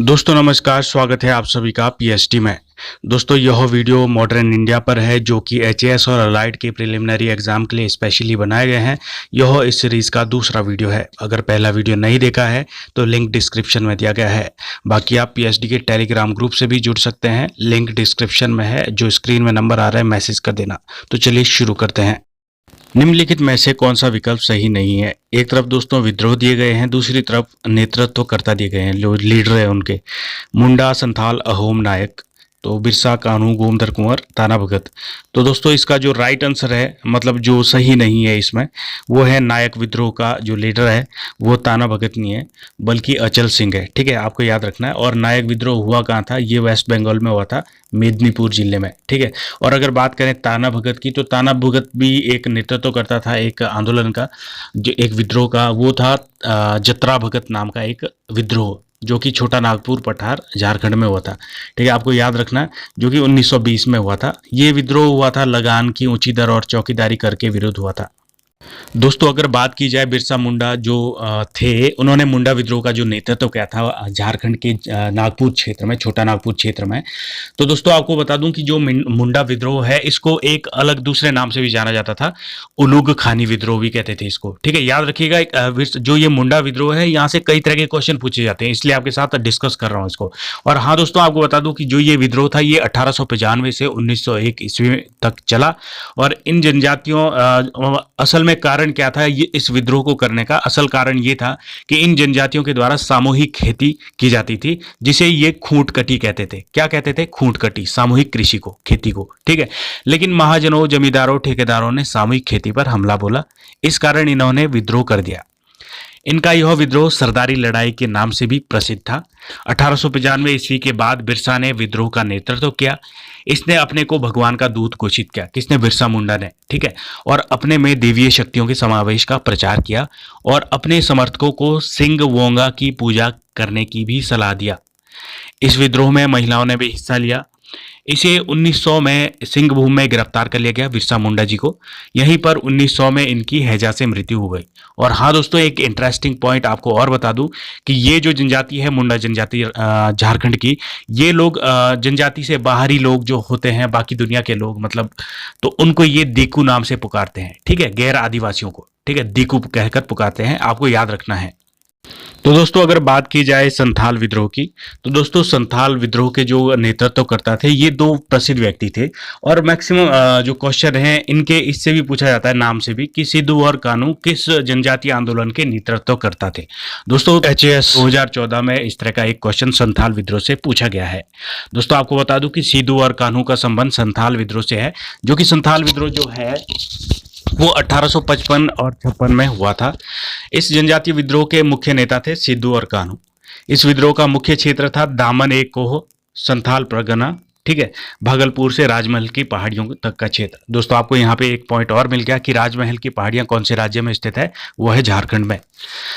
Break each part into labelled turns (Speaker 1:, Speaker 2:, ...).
Speaker 1: दोस्तों नमस्कार, स्वागत है आप सभी का पीएसटी में। दोस्तों यह वीडियो मॉडर्न इंडिया पर है जो कि एचएएस और अलाइड के प्रिलिमिनरी एग्जाम के लिए स्पेशली बनाए गए हैं। यह इस सीरीज का दूसरा वीडियो है। अगर पहला वीडियो नहीं देखा है तो लिंक डिस्क्रिप्शन में दिया गया है। बाकी आप पीएसटी के टेलीग्राम ग्रुप से भी जुड़ सकते हैं, लिंक डिस्क्रिप्शन में है। जो स्क्रीन में नंबर आ रहा है मैसेज कर देना। तो चलिए शुरू करते हैं। निम्नलिखित में से कौन सा विकल्प सही नहीं है? एक तरफ दोस्तों विद्रोह दिए गए हैं, दूसरी तरफ नेतृत्वकर्ता दिए गए हैं, जो लीडर है उनके। मुंडा, संथाल, अहोम, नायक। तो बिरसा, कान्हू, गोमधर कुंवर, ताना भगत। तो दोस्तों इसका जो राइट आंसर है, मतलब जो सही नहीं है इसमें, वो है नायक विद्रोह का जो लीडर है वो ताना भगत नहीं है बल्कि अचल सिंह है। ठीक है, आपको याद रखना है। और नायक विद्रोह हुआ कहाँ था? ये वेस्ट बंगाल में हुआ था, मेदिनीपुर जिले में। ठीक है। और अगर बात करें ताना भगत की, तो ताना भगत भी एक नेतृत्व करता था एक आंदोलन का, जो एक विद्रोह का। वो था जतरा भगत नाम का एक विद्रोह, जो कि छोटा नागपुर पठार झारखंड में हुआ था। ठीक है, आपको याद रखना, जो कि 1920 में हुआ था। ये विद्रोह हुआ था लगान की ऊंची दर और चौकीदारी करके विरोध हुआ था। दोस्तों अगर बात की जाए, बिरसा मुंडा जो थे, उन्होंने मुंडा विद्रोह का जो नेतृत्व किया था झारखंड के नागपुर क्षेत्र में, छोटा नागपुर क्षेत्र में। तो दोस्तों आपको बता दूं कि जो मुंडा विद्रोह है, इसको एक अलग दूसरे नाम से भी जाना जाता था, उलूग खानी विद्रोह भी कहते थे इसको। ठीक है, याद रखिएगा। जो ये मुंडा विद्रोह है, यहाँ से कई तरह के क्वेश्चन पूछे जाते हैं, इसलिए आपके साथ डिस्कस कर रहा हूँ इसको। और हाँ दोस्तों, आपको बता दूं कि जो ये विद्रोह था, ये 1895 से 1901 ईस्वी तक चला। और इन जनजातियों असल में कारण क्या था ये इस विद्रोह को करने का? असल कारण ये था कि इन जनजातियों के द्वारा सामूहिक खेती की जाती थी, जिसे ये खूंटकटी कहते थे। क्या कहते थे? खूंटकटी, सामूहिक कृषि को, खेती को। ठीक है, लेकिन महाजनों, जमींदारों, ठेकेदारों ने सामूहिक खेती पर हमला बोला। इस कारण इन्होंने विद्रोह कर दिया। इनका यह विद्रोह सरदारी लड़ाई के नाम से भी प्रसिद्ध था। 1895 ईस्वी के बाद बिरसा ने विद्रोह का नेतृत्व किया। इसने अपने को भगवान का दूत घोषित किया। किसने? बिरसा मुंडा ने। ठीक है, और अपने में देवीय शक्तियों के समावेश का प्रचार किया और अपने समर्थकों को सिंह वोंगा की पूजा करने की भी सलाह दिया। इस विद्रोह में महिलाओं ने भी हिस्सा लिया। इसे 1900 में सिंहभूम में गिरफ्तार कर लिया गया बिरसा मुंडा जी को। यहीं पर 1900 में इनकी हैजा से मृत्यु हो गई। और हाँ दोस्तों, एक इंटरेस्टिंग पॉइंट आपको और बता दूं कि ये जो जनजाति है, मुंडा जनजाति झारखंड की, ये लोग जनजाति से बाहरी लोग जो होते हैं, बाकी दुनिया के लोग मतलब, तो उनको ये दीकू नाम से पुकारते हैं। ठीक है, गैर आदिवासियों को, ठीक है, दीकू कहकर पुकारते हैं। आपको याद रखना है। तो दोस्तों अगर बात की जाए संथाल विद्रोह की, तो दोस्तों संथाल विद्रोह के जो नेतृत्व करता थे, ये दो प्रसिद्ध व्यक्ति थे। और मैक्सिमम जो क्वेश्चन हैं इनके इससे भी पूछा जाता है, नाम से भी, कि सिद्धू और कान्हू किस जनजातीय आंदोलन के नेतृत्व करता थे। दोस्तों एचएएस 2014 में इस तरह का एक क्वेश्चन संथाल विद्रोह से पूछा गया है। दोस्तों आपको बता दूं कि सिद्धू और कान्हू का संबंध संथाल विद्रोह से है, जो कि संथाल विद्रोह जो है वो 1855 और 56 में हुआ था। इस जनजातीय विद्रोह के मुख्य नेता थे सिद्धू और कान्हू। इस विद्रोह का मुख्य क्षेत्र था दामन एक कोह, संथाल परगना। ठीक है, भागलपुर से राजमहल की पहाड़ियों तक का क्षेत्र। दोस्तों आपको यहाँ पे एक पॉइंट और मिल गया कि राजमहल की पहाड़ियां कौन से राज्य में स्थित है? वो है झारखंड में।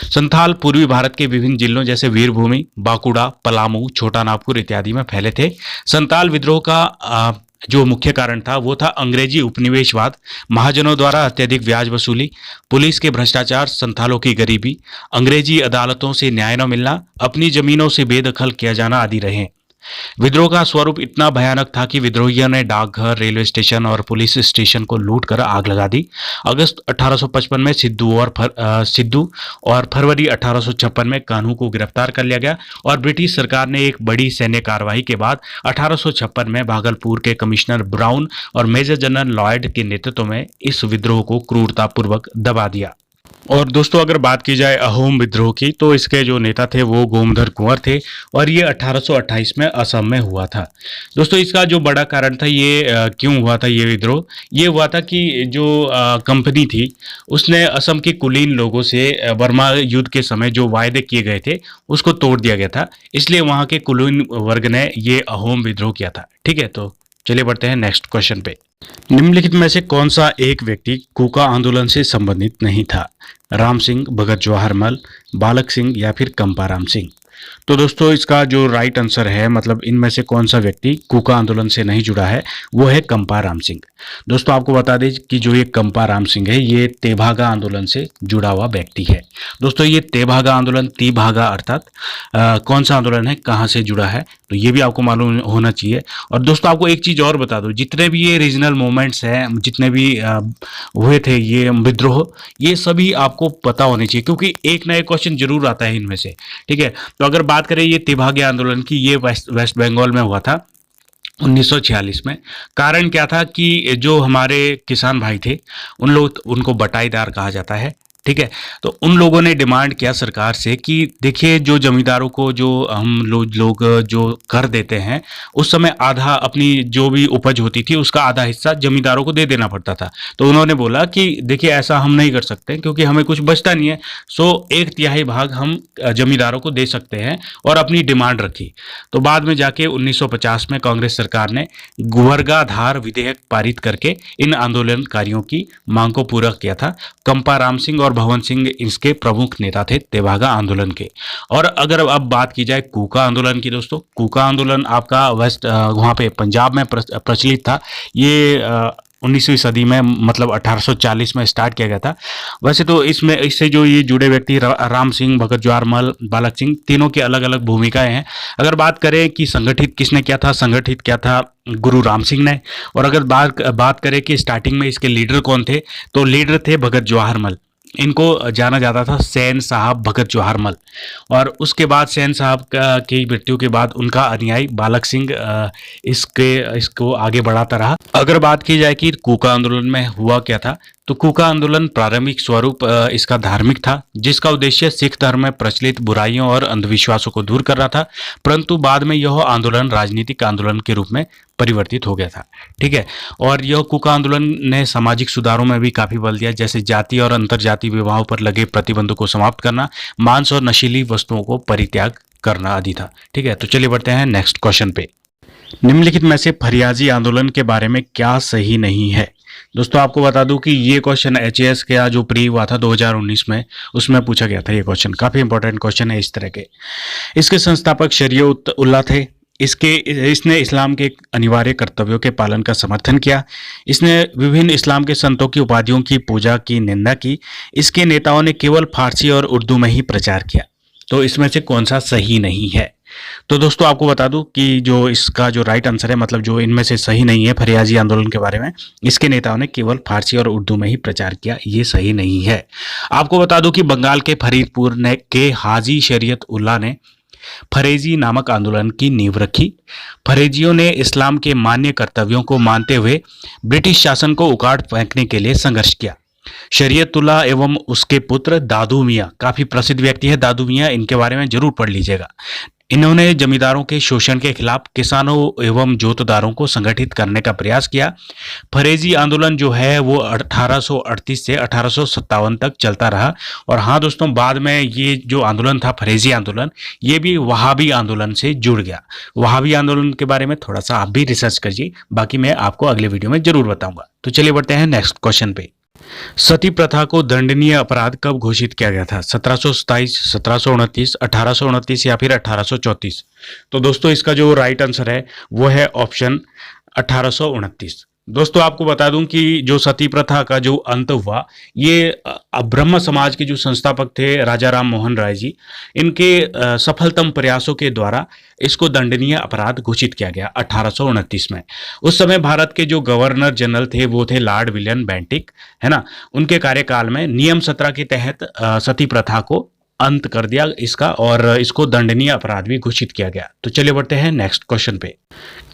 Speaker 1: संथाल पूर्वी भारत के विभिन्न जिलों जैसे वीरभूमि, बांकुड़ा, पलामू, छोटा नागपुर इत्यादि में फैले थे। संथाल विद्रोह का जो मुख्य कारण था वो था अंग्रेजी उपनिवेशवाद, महाजनों द्वारा अत्यधिक ब्याज वसूली, पुलिस के भ्रष्टाचार, संथालों की गरीबी, अंग्रेजी अदालतों से न्याय न मिलना, अपनी जमीनों से बेदखल किया जाना आदि रहे। विद्रोह का स्वरूप इतना भयानक था कि विद्रोहियों ने डाकघर, रेलवे स्टेशन और पुलिस स्टेशन को लूट कर आग लगा दी। अगस्त 1855 में सिद्धू और फरवरी 1856 में कान्हू को गिरफ्तार कर लिया गया। और ब्रिटिश सरकार ने एक बड़ी सैन्य कार्रवाई के बाद 1856 में भागलपुर के कमिश्नर ब्राउन और मेजर जनरल लॉयड के नेतृत्व में इस विद्रोह को क्रूरतापूर्वक दबा दिया। और दोस्तों अगर बात की जाए अहोम विद्रोह की, तो इसके जो नेता थे वो गोमधर कुंवर थे और ये 1828 में असम में हुआ था। दोस्तों इसका जो बड़ा कारण था, ये क्यों हुआ था ये विद्रोह? ये हुआ था कि जो कंपनी थी उसने असम के कुलीन लोगों से बर्मा युद्ध के समय जो वायदे किए गए थे उसको तोड़ दिया गया था। इसलिए वहाँ के कुलीन वर्ग ने ये अहोम विद्रोह किया था। ठीक है, तो चलिए बढ़ते हैं नेक्स्ट क्वेश्चन पे। निम्नलिखित में से कौन सा एक व्यक्ति कूका आंदोलन से संबंधित नहीं था? राम सिंह, भगत जवाहर मल, बालक सिंह या फिर कंपाराम सिंह? तो दोस्तों इसका जो राइट आंसर है, मतलब इनमें से कौन सा व्यक्ति कूका आंदोलन से नहीं जुड़ा है, वो है कंपा राम सिंह। दोस्तों आपको बता दें कि जो ये कंपा राम सिंह है, ये तेभागा आंदोलन से जुड़ा हुआ व्यक्ति है। दोस्तों ये तेभागा आंदोलन, तीभागा अर्थात कौन सा आंदोलन है, कहाँ से जुड़ा है, तो ये भी आपको मालूम होना चाहिए। और दोस्तों आपको एक चीज़ और बता दूं, जितने भी ये रीजनल मूवमेंट्स हैं, जितने भी हुए थे ये विद्रोह, ये सभी आपको पता होने चाहिए, क्योंकि एक ना एक क्वेश्चन जरूर आता है इनमें से। ठीक है, तो अगर बात करें ये तेभागे आंदोलन की, ये वेस्ट बंगाल में हुआ था 1946 में। कारण क्या था कि जो हमारे किसान भाई थे, उनको बटाईदार कहा जाता है। ठीक है, तो उन लोगों ने डिमांड किया सरकार से कि देखिए, जो जमींदारों को जो हम लोग जो कर देते हैं, उस समय आधा अपनी जो भी उपज होती थी उसका आधा हिस्सा जमींदारों को दे देना पड़ता था। तो उन्होंने बोला कि देखिए ऐसा हम नहीं कर सकते, क्योंकि हमें कुछ बचता नहीं है, सो 1/3 भाग हम जमींदारों को दे सकते हैं, और अपनी डिमांड रखी। तो बाद में जाके 1950 में कांग्रेस सरकार ने वर्गाधार विधेयक पारित करके इन आंदोलनकारियों की मांग को पूरा किया था। कंपा राम सिंह और भवन सिंह इसके प्रमुख नेता थे तेभागा आंदोलन के। और अगर अब बात की जाए कूका आंदोलन की, दोस्तों कूका आंदोलन आपका वहाँ पे पंजाब में प्रचलित था। ये 19वीं सदी में, मतलब 1840 में स्टार्ट किया गया था। वैसे तो इससे जो ये जुड़े व्यक्ति राम सिंह, भगत जवाहर मल, बालक सिंह, तीनों की अलग अलग भूमिकाएं हैं। अगर बात करें कि संगठित किसने किया था, संगठित किया था गुरु राम सिंह ने। और अगर बात करें कि स्टार्टिंग में इसके लीडर कौन थे, तो लीडर थे भगत जवाहर मल। इनको जाना जाता था सैन साहब भगत जवाहर मल। और उसके बाद सैन साहब की मृत्यु के बाद उनका अनुयायी बालक सिंह इसको आगे बढ़ाता रहा। अगर बात की जाए कि कूका आंदोलन में हुआ क्या था, तो कूका आंदोलन प्रारंभिक स्वरूप इसका धार्मिक था, जिसका उद्देश्य सिख धर्म में प्रचलित बुराइयों और अंधविश्वासों को दूर कर रहा था। परंतु बाद में यह आंदोलन राजनीतिक आंदोलन के रूप में परिवर्तित हो गया था। ठीक है, और यह कूका आंदोलन ने सामाजिक सुधारों में भी काफी बल दिया, जैसे जाति और अंतरजातीय विवाहों पर लगे प्रतिबंधों को समाप्त करना, मांस और नशीली वस्तुओं को परित्याग करना आदि था। ठीक है, तो चलिए बढ़ते हैं नेक्स्ट क्वेश्चन पे। निम्नलिखित में से फरियाजी आंदोलन के बारे में क्या सही नहीं है। दोस्तों आपको बता दूं कि ये क्वेश्चन HAS का जो प्री हुआ था 2019 में, उसमें पूछा गया था। ये क्वेश्चन काफी इंपॉर्टेंट क्वेश्चन है इस तरह के। इसके संस्थापक शरीयत उल्लाह थे। इसने इस्लाम के अनिवार्य कर्तव्यों के पालन का समर्थन किया। इसने विभिन्न इस्लाम के संतों की उपाधियों की पूजा की निंदा की। इसके नेताओं ने केवल फारसी और उर्दू में ही प्रचार किया। तो इसमें से कौन सा सही नहीं है? तो दोस्तों आपको बता दूं कि जो इसका जो राइट आंसर है, मतलब जो इनमें से सही नहीं है फरियाजी आंदोलन के बारे में, इसके नेताओं ने केवल फारसी और उर्दू में ही प्रचार किया, ये सही नहीं है। आपको बता दूं कि बंगाल के फरीदपुर के हाजी शरीयत उल्लाह ने फरेजी नामक आंदोलन की नींव रखी। फरेजियों ने इस्लाम के मान्य कर्तव्यों को मानते हुए ब्रिटिश शासन को उखाड़ फेंकने के लिए संघर्ष किया। शरीयतुल्लाह एवं उसके पुत्र दादू मियाँ, काफी प्रसिद्ध व्यक्ति है दादू मियाँ, इनके बारे में जरूर पढ़ लीजिएगा। इन्होंने जमींदारों के शोषण के खिलाफ किसानों एवं जोतदारों को संगठित करने का प्रयास किया। फरेजी आंदोलन जो है वो 1838 से 1857 तक चलता रहा। और हाँ दोस्तों, बाद में ये जो आंदोलन था फरेजी आंदोलन, ये भी वहाबी आंदोलन से जुड़ गया। वहाबी आंदोलन के बारे में थोड़ा सा आप भी रिसर्च कीजिए, बाकी मैं आपको अगले वीडियो में जरूर बताऊंगा। तो चलिए बढ़ते हैं नेक्स्ट क्वेश्चन पे। सती प्रथा को दंडनीय अपराध कब घोषित किया गया था? 1727, 1729, 1829 या फिर 1834? तो दोस्तों इसका जो राइट आंसर है वो है ऑप्शन 1829। दोस्तों आपको बता दूं कि जो सती प्रथा का जो अंत हुआ, ये ब्रह्म समाज के जो संस्थापक थे राजा राम मोहन राय जी, इनके सफलतम प्रयासों के द्वारा इसको दंडनीय अपराध घोषित किया गया 1829 में। उस समय भारत के जो गवर्नर जनरल थे वो थे लॉर्ड विलियम बेंटिक, है ना। उनके कार्यकाल में नियम 17 के तहत सती प्रथा को अंत कर दिया इसका, और इसको दंडनीय अपराध भी घोषित किया गया। तो चलिए बढ़ते हैं नेक्स्ट क्वेश्चन पे।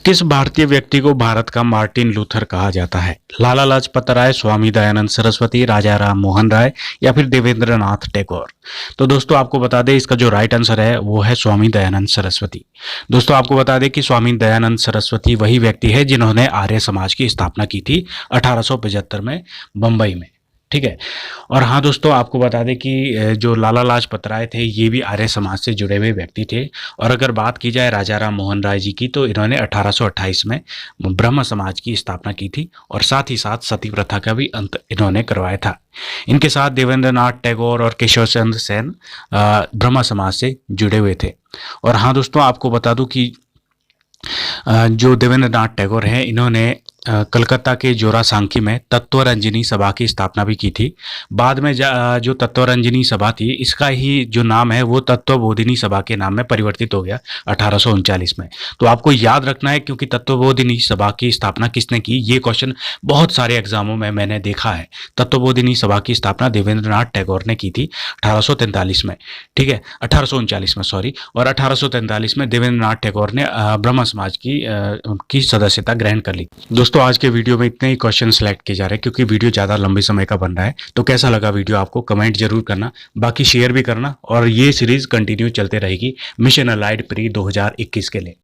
Speaker 1: किस भारतीय व्यक्ति को भारत का मार्टिन लूथर कहा जाता है? लाला लाजपत राय, स्वामी दयानंद सरस्वती, राजा राम मोहन राय या फिर देवेंद्र नाथ टैगोर? तो दोस्तों आपको बता दें इसका जो राइट आंसर है वो है स्वामी दयानंद सरस्वती। दोस्तों आपको बता दें कि स्वामी दयानंद सरस्वती वही व्यक्ति है जिन्होंने आर्य समाज की स्थापना की थी 1875 में बंबई में। ठीक है। और हाँ दोस्तों, आपको बता दें कि जो लाला लाजपत राय थे ये भी आर्य समाज से जुड़े हुए व्यक्ति थे। और अगर बात की जाए राजा राम मोहन राय जी की, तो इन्होंने 1828 में ब्रह्म समाज की स्थापना की थी और साथ ही साथ सती प्रथा का भी अंत इन्होंने करवाया था। इनके साथ देवेंद्रनाथ टैगोर और केशव चंद्र सेन ब्रह्म समाज से जुड़े हुए थे। और हाँ दोस्तों, आपको बता दूं कि जो देवेंद्रनाथ टैगोर हैं, इन्होंने कलकत्ता के जोरासांकी में तत्वरंजनी सभा की स्थापना भी की थी। बाद में जो तत्वरंजनी सभा थी, इसका ही जो नाम है वो तत्वबोधिनी सभा के नाम में परिवर्तित हो गया 1839 में। तो आपको याद रखना है, क्योंकि तत्वबोधिनी सभा की स्थापना किसने की, ये क्वेश्चन बहुत सारे एग्जामों में मैंने देखा है। तत्वबोधिनी सभा की स्थापना देवेंद्रनाथ टैगोर ने की थी 1843 में, ठीक है, 1839 में सॉरी। और 1843 में देवेंद्रनाथ टैगोर ने ब्रह्म समाज की सदस्यता ग्रहण कर ली। दोस्तों, आज के वीडियो में इतने ही क्वेश्चन सेलेक्ट किए जा रहे हैं, क्योंकि वीडियो ज़्यादा लंबे समय का बन रहा है। तो कैसा लगा वीडियो आपको कमेंट जरूर करना, बाकी शेयर भी करना। और ये सीरीज कंटिन्यू चलते रहेगी मिशन अलाइड प्री 2021 के लिए।